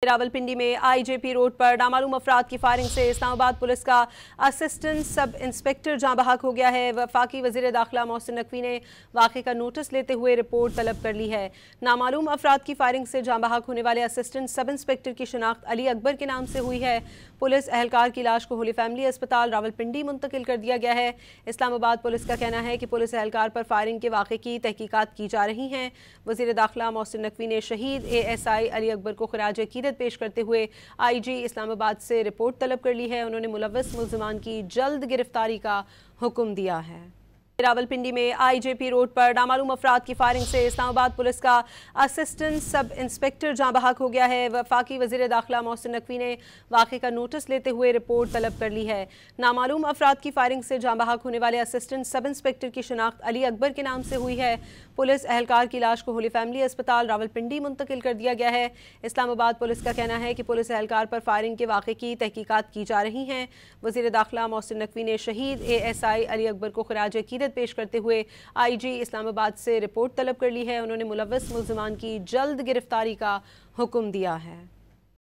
रावलपिंडी में IJP road पर नामालूम अफराद की फायरिंग से इस्लामाबाद पुलिस का असिस्टेंट सब इंस्पेक्टर जाँ बहक हो गया है। वफाकी वज़ीर दाखिला मोहसिन नकवी ने वाक़े का नोटिस लेते हुए रिपोर्ट तलब कर ली है। नामालूम अफराद की फायरिंग से जाँ बहक होने वाले असिस्टेंट सब इंस्पेक्टर की शनाख्त अली अकबर के नाम से हुई है। पुलिस एहलकार की लाश को होली फैमिली अस्पताल रावलपिंडी मुंतकिल कर दिया गया है। इस्लामाबाद पुलिस का कहना है कि पुलिस एहलकार पर फायरिंग के वाक़े की तहकीकात की जा रही हैं। वज़ीर दाखिला मोहसिन नकवी ने शहीद ASI अली अकबर को खिराज अकीदत पेश करते हुए IG इस्लामाबाद से रिपोर्ट तलब कर ली है। उन्होंने मुलव्वस मुल्ज़िमान की जल्द गिरफ्तारी का हुक्म दिया है। रावलपिंडी में आईजेपी रोड पर नामालूम अफराद की फायरिंग से इस्लामाबाद पुलिस का असिस्टेंट सब इंस्पेक्टर जाँ बहक हो गया है। वफाकी वज़ीर दाखिला मोहसिन नकवी ने वाक़े का नोटिस लेते हुए रिपोर्ट तलब कर ली है। नामालूम अफराद की फायरिंग से जाँ बहक होने वाले असिस्टेंट सब इंस्पेक्टर की शनाख्त अली अकबर के नाम से हुई है। पुलिस एहलकार की लाश को होली फैमिली अस्पताल रावलपिंडी मुंतकिल कर दिया गया है। इस्लामाबाद पुलिस का कहना है कि पुलिस एहलकार पर फायरिंग के वाक़े की तहकीकात की जा रही हैं। वज़ीर दाखिला मोहसिन नकवी ने शहीद ASI अली अकबर को खिराज अकीदत पेश करते हुए IG इस्लामाबाद से रिपोर्ट तलब कर ली है। उन्होंने मुलव्वस मुल्ज़िमान की जल्द गिरफ्तारी का हुक्म दिया है।